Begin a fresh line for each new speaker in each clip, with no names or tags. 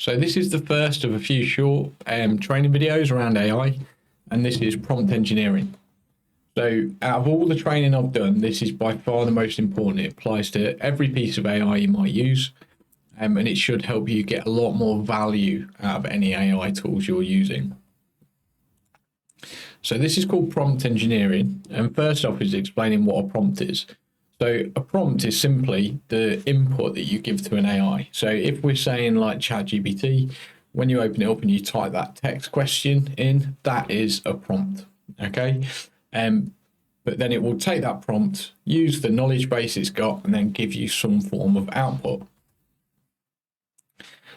So this is the first of a few short training videos around AI, and this is prompt engineering. So out of all the training I've done, this is by far the most important. It applies to every piece of AI you might use, and it should help you get a lot more value out of any AI tools you're using. So this is called prompt engineering, and first off is explaining what a prompt is. So a prompt is simply the input that you give to an AI. So if we're saying like ChatGPT, when you open it up and you type that text question in, that is a prompt, okay? But then it will take that prompt, use the knowledge base it's got, and then give you some form of output.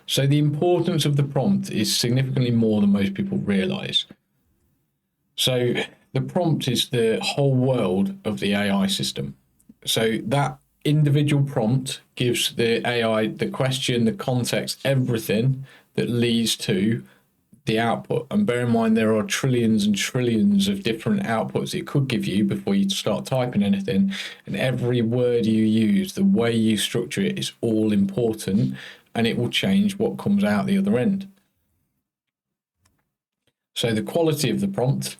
So the importance of the prompt is significantly more than most people realize. So the prompt is the whole world of the AI system. So that individual prompt gives the AI the question, the context, everything that leads to the output. And bear in mind, there are trillions and trillions of different outputs it could give you before you start typing anything. And every word you use, the way you structure it is all important, and it will change what comes out the other end. So the quality of the prompt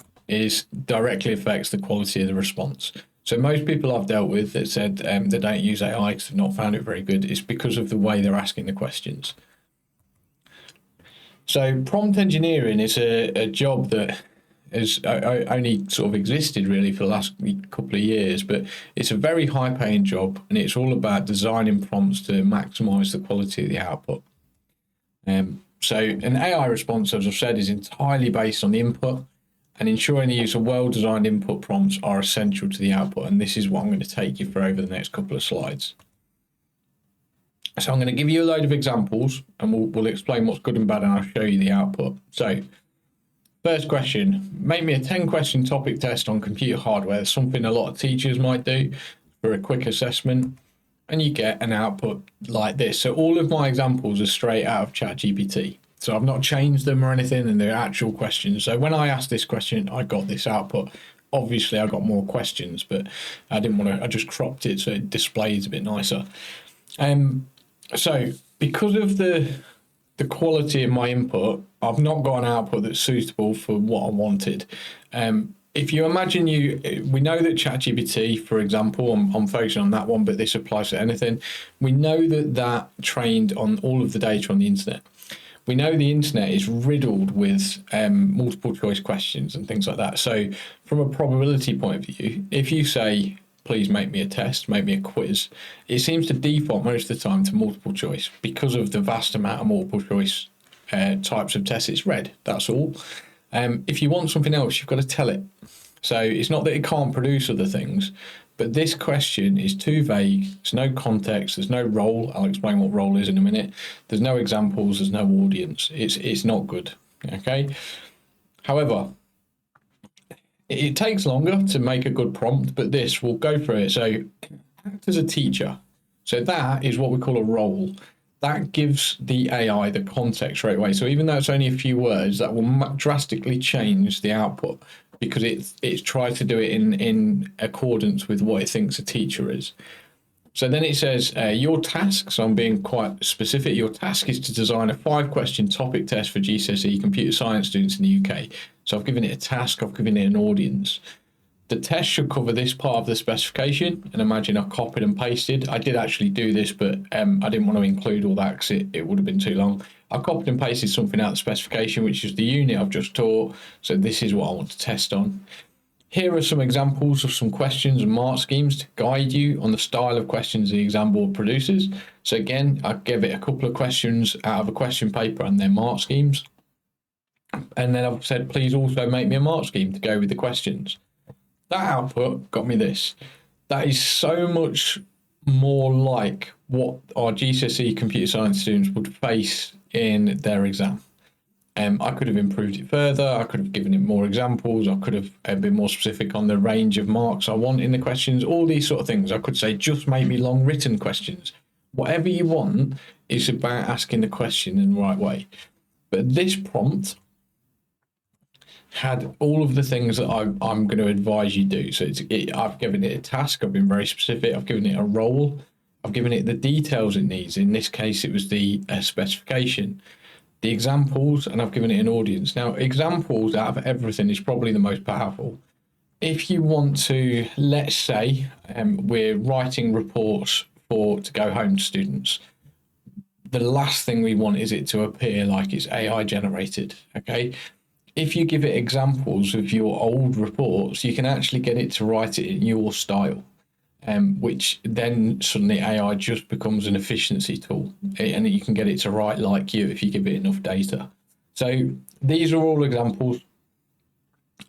directly affects the quality of the response. So most people I've dealt with that said they don't use AI because they've not found it very good is because of the way they're asking the questions. So prompt engineering is a job that has only sort of existed really for the last couple of years, but it's a very high paying job, and it's all about designing prompts to maximize the quality of the output. So an AI response, as I've said, is entirely based on the input, and ensuring the use of well-designed input prompts are essential to the output. And this is what I'm going to take you through over the next couple of slides. So I'm going to give you a load of examples, and we'll explain what's good and bad, and I'll show you the output. So first question, make me a 10-question topic test on computer hardware, something a lot of teachers might do for a quick assessment, and you get an output like this. So all of my examples are straight out of ChatGPT. So I've not changed them or anything, and they're actual questions. So when I asked this question, I got this output. Obviously, I got more questions, but I didn't want to, I just cropped it so it displays a bit nicer. So because of the quality of my input, I've not got an output that's suitable for what I wanted. If you imagine we know that ChatGPT, for example, I'm focusing on that one, but this applies to anything. We know that trained on all of the data on the internet. We know the internet is riddled with multiple choice questions and things like that. So from a probability point of view, if you say, please make me a test, make me a quiz, it seems to default most of the time to multiple choice because of the vast amount of multiple choice types of tests it's read. That's all. If you want something else, you've got to tell it. So it's not that it can't produce other things, but this question is too vague. There's no context. There's no role. I'll explain what role is in a minute. There's no examples. There's no audience. It's not good. Okay. However, it takes longer to make a good prompt, but this will go through it. So act as a teacher. So that is what we call a role. That gives the AI the context straight away. So even though it's only a few words, that will drastically change the output because it's tried to do it in accordance with what it thinks a teacher is. So then it says your task, so I'm being quite specific, your task is to design a 5-question topic test for GCSE computer science students in the UK. So I've given it a task, I've given it an audience. The test should cover this part of the specification, and imagine I copied and pasted. I did actually do this, but I didn't want to include all that because it would have been too long. I copied and pasted something out of the specification, which is the unit I've just taught. So this is what I want to test on. Here are some examples of some questions and mark schemes to guide you on the style of questions the exam board produces. So again, I gave it a couple of questions out of a question paper and their mark schemes. And then I've said, please also make me a mark scheme to go with the questions. That output got me this. That is so much more like what our GCSE computer science students would face in their exam. I could have improved it further. I could have given it more examples. I could have been more specific on the range of marks I want in the questions, all these sort of things. I could say, just make me long written questions. Whatever you want, it's about asking the question in the right way. But this prompt had all of the things that I'm going to advise you do. So I've given it a task. I've been very specific. I've given it a role. I've given it the details it needs. In this case, it was the specification. The examples, and I've given it an audience. Now, examples out of everything is probably the most powerful. If you want to, let's say, we're writing reports to go home to students, the last thing we want is it to appear like it's AI generated, okay? If you give it examples of your old reports, you can actually get it to write it in your style, which then suddenly AI just becomes an efficiency tool, and you can get it to write like you if you give it enough data. So these are all examples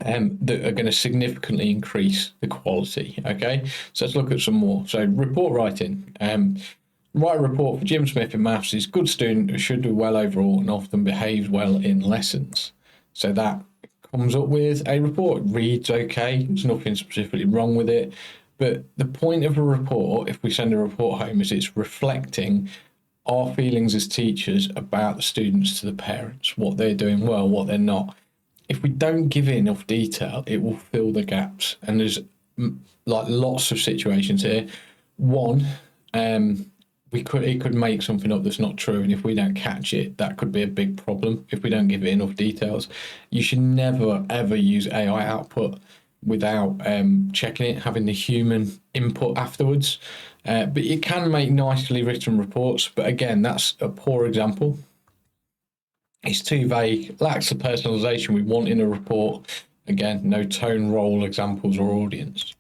that are going to significantly increase the quality, okay? So let's look at some more. So report writing. Write a report for Jim Smith in maths is good student who should do well overall and often behaves well in lessons. So that comes up with a report. Reads okay, there's nothing specifically wrong with it. But the point of a report, if we send a report home, is it's reflecting our feelings as teachers about the students to the parents, what they're doing well, what they're not. If we don't give it enough detail, it will fill the gaps. And there's like lots of situations here. One, it could make something up that's not true, and if we don't catch it, that could be a big problem if we don't give it enough details. You should never ever use AI output without checking it, having the human input afterwards. But it can make nicely written reports, but again, that's a poor example. It's too vague, lacks the personalization we want in a report. Again, no tone, role, examples, or audience.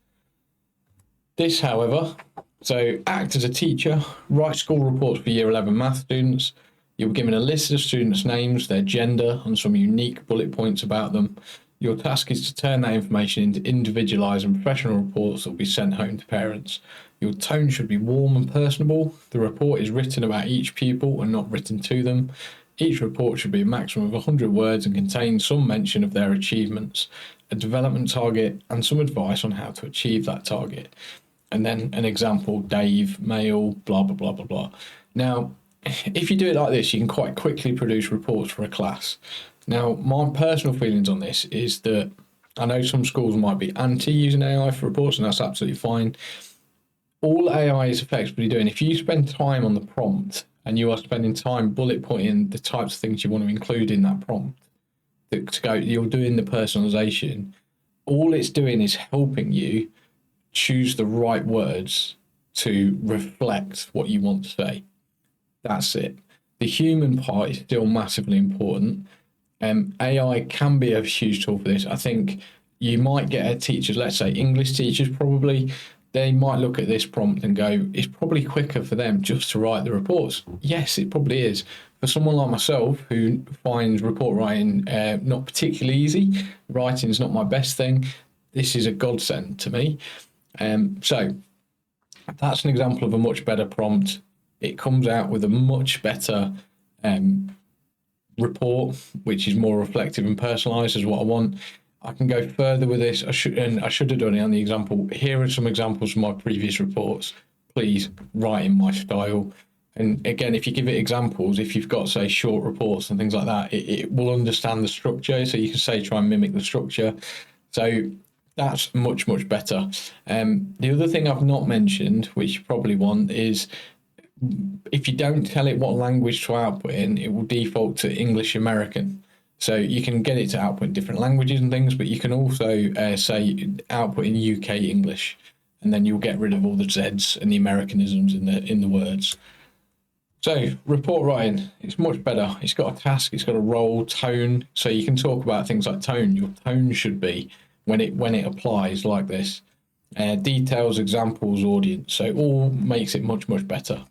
This, however, so act as a teacher, write school reports for year 11 math students. You're given a list of students' names, their gender, and some unique bullet points about them. Your task is to turn that information into individualised and professional reports that will be sent home to parents. Your tone should be warm and personable. The report is written about each pupil and not written to them. Each report should be a maximum of 100 words and contain some mention of their achievements, a development target, and some advice on how to achieve that target. And then an example, Dave, male, blah, blah, blah, blah, blah. Now, if you do it like this, you can quite quickly produce reports for a class. Now, my personal feelings on this is that I know some schools might be anti using AI for reports, and that's absolutely fine. All AI is effectively doing, if you spend time on the prompt and you are spending time bullet pointing the types of things you want to include in that prompt, you're doing the personalization. All it's doing is helping you choose the right words to reflect what you want to say. That's it. The human part is still massively important. AI can be a huge tool for this. I think you might get a teacher, let's say English teachers probably, they might look at this prompt and go, it's probably quicker for them just to write the reports. Yes, it probably is. For someone like myself who finds report writing not particularly easy, writing is not my best thing, this is a godsend to me. So that's an example of a much better prompt. It comes out with a much better report, which is more reflective and personalized is what I want. I can go further with this. I should have done it on the example. Here are some examples from my previous reports. Please write in my style. And again, if you give it examples, if you've got, say, short reports and things like that, it will understand the structure. So you can say, try and mimic the structure. So that's much, much better. The other thing I've not mentioned, which you probably want, is if you don't tell it what language to output in, it will default to English American. So you can get it to output in different languages and things, but you can also say output in UK English, and then you'll get rid of all the Zs and the Americanisms in the words. So report writing, it's much better. It's got a task, it's got a role, tone. So you can talk about things like tone. Your tone should be when it applies like this. Details, examples, audience. So all makes it much, much better.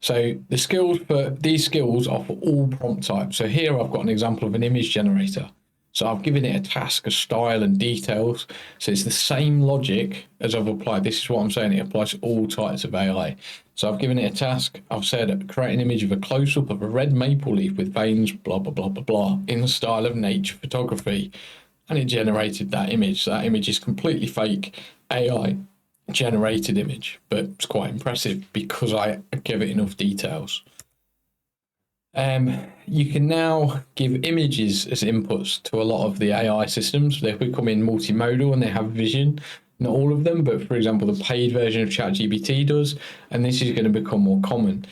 So the skills for these skills are for all prompt types. So here I've got an example of an image generator. So I've given it a task, a style and details. So it's the same logic as I've applied. This is what I'm saying. It applies to all types of AI. So I've given it a task. I've said, create an image of a close-up of a red maple leaf with veins, blah, blah, blah, blah, blah, in the style of nature photography. And it generated that image. So that image is completely fake AI generated image, but it's quite impressive because I give it enough details. You can now give images as inputs to a lot of the AI systems. They become in multimodal and they have vision. Not all of them, but for example, the paid version of ChatGPT does, and this is going to become more common.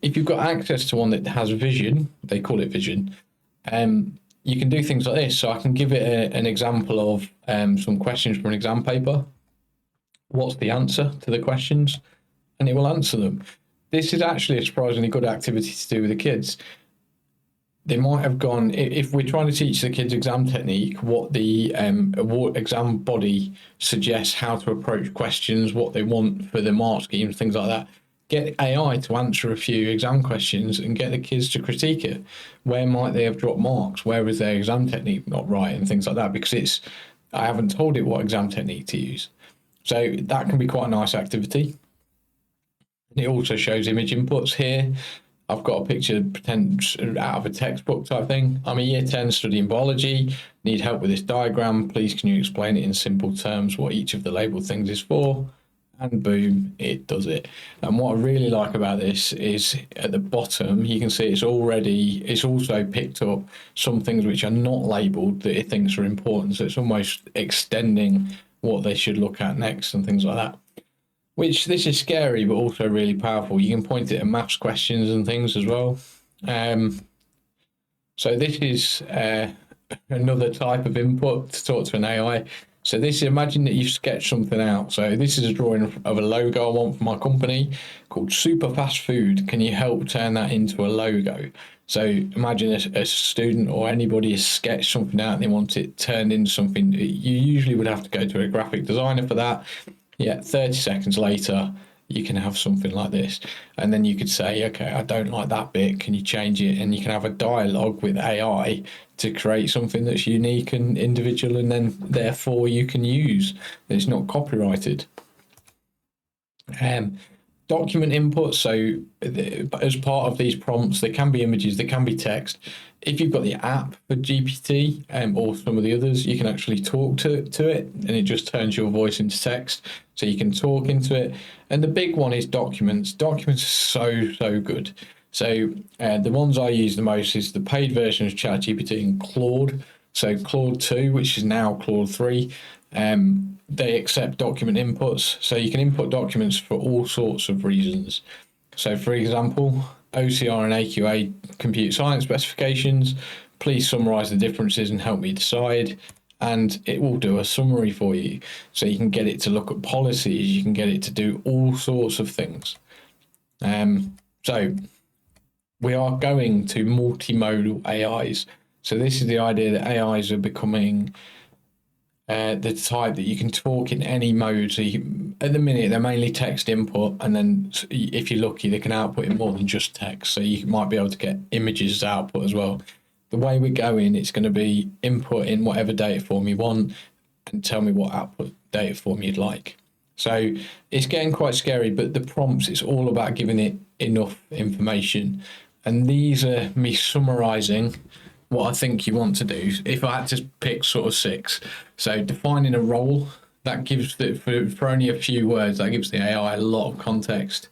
if you've got access to one that has vision, they call it vision, you can do things like this. So I can give it an example of some questions from an exam paper. What's the answer to the questions? And it will answer them. This is actually a surprisingly good activity to do with the kids. They might have gone, if we're trying to teach the kids exam technique, what the exam body suggests how to approach questions, what they want for the mark schemes, things like that. Get AI to answer a few exam questions and get the kids to critique it. Where might they have dropped marks? Where was their exam technique not right? And things like that, because I haven't told it what exam technique to use. So that can be quite a nice activity. It also shows image inputs here. I've got a picture pretend out of a textbook type thing. I'm a year 10 studying biology, need help with this diagram. Please can you explain it in simple terms what each of the labeled things is for? And boom, it does it. And what I really like about this is at the bottom, you can see it's also picked up some things which are not labeled that it thinks are important. So it's almost extending what they should look at next and things like that. Which this is scary, but also really powerful. You can point it at maths questions and things as well. So this is another type of input to talk to an AI. So this is, imagine that you've sketched something out. So this is a drawing of a logo I want for my company called Super Fast Food. Can you help turn that into a logo? So imagine a student or anybody has sketched something out and they want it turned into something. You usually would have to go to a graphic designer for that. Yeah, 30 seconds later, you can have something like this. And then you could say, okay, I don't like that bit. Can you change it? And you can have a dialogue with AI to create something that's unique and individual, and then therefore you can use. It's not copyrighted. Document input. So as part of these prompts, there can be images, there can be text. If you've got the app for GPT or some of the others, you can actually talk to it, and it just turns your voice into text. So you can talk into it. And the big one is documents. Documents are so good. So the ones I use the most is the paid version of ChatGPT and Claude. So Claude 2, which is now Claude 3, they accept document inputs. So you can input documents for all sorts of reasons. So for example, OCR and AQA computer science specifications, please summarize the differences and help me decide. And it will do a summary for you. So you can get it to look at policies, you can get it to do all sorts of things. So we are going to multimodal AIs. So this is the idea that AIs are becoming the type that you can talk in any mode. So at the minute, they're mainly text input, and then if you're lucky, they can output in more than just text. So you might be able to get images as output as well. The way we're going, it's going to be input in whatever data form you want and tell me what output data form you'd like. So it's getting quite scary, but the prompts, it's all about giving it enough information. And these are me summarizing what I think you want to do. If I had to pick sort of 6, so defining a role, that gives for only a few words, that gives the AI a lot of context.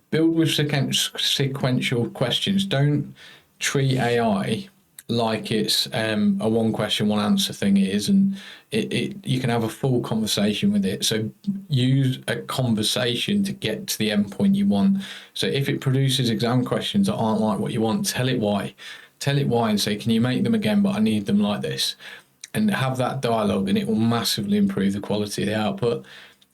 Build with sequential questions. Don't treat AI like it's a one question, one answer thing it is, and you can have a full conversation with it. So use a conversation to get to the end point you want. So if it produces exam questions that aren't like what you want, tell it why. Tell it why and say, can you make them again, but I need them like this. And have that dialogue, and it will massively improve the quality of the output.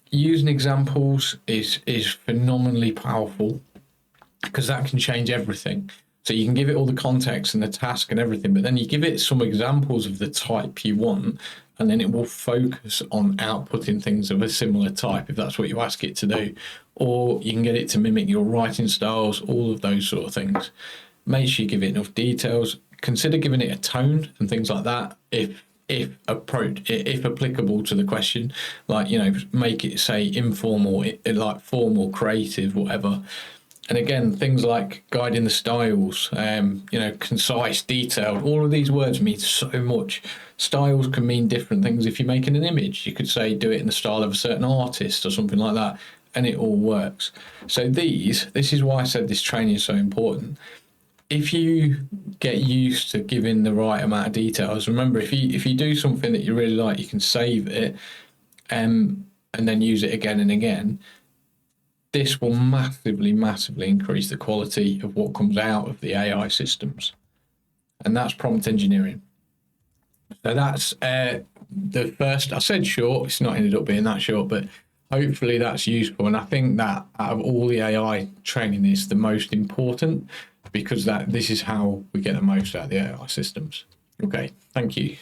Using examples is phenomenally powerful, because that can change everything. So you can give it all the context and the task and everything, but then you give it some examples of the type you want, and then it will focus on outputting things of a similar type if that's what you ask it to do. Or you can get it to mimic your writing styles, all of those sort of things. Make sure you give it enough details. Consider giving it a tone and things like that if applicable to the question. Like, make it say informal, like formal, creative, whatever. And again, things like guiding the styles, concise, detailed, all of these words mean so much. Styles can mean different things. If you're making an image, you could say do it in the style of a certain artist or something like that, and it all works. So this is why I said this training is so important. If you get used to giving the right amount of details, remember, if you do something that you really like, you can save it and then use it again and again. this will massively increase the quality of what comes out of the AI systems. And that's prompt engineering. So that's the first. I said short, it's not ended up being that short, but hopefully that's useful. And I think that out of all the AI training is the most important, because this is how we get the most out of the AI systems. Okay, thank you.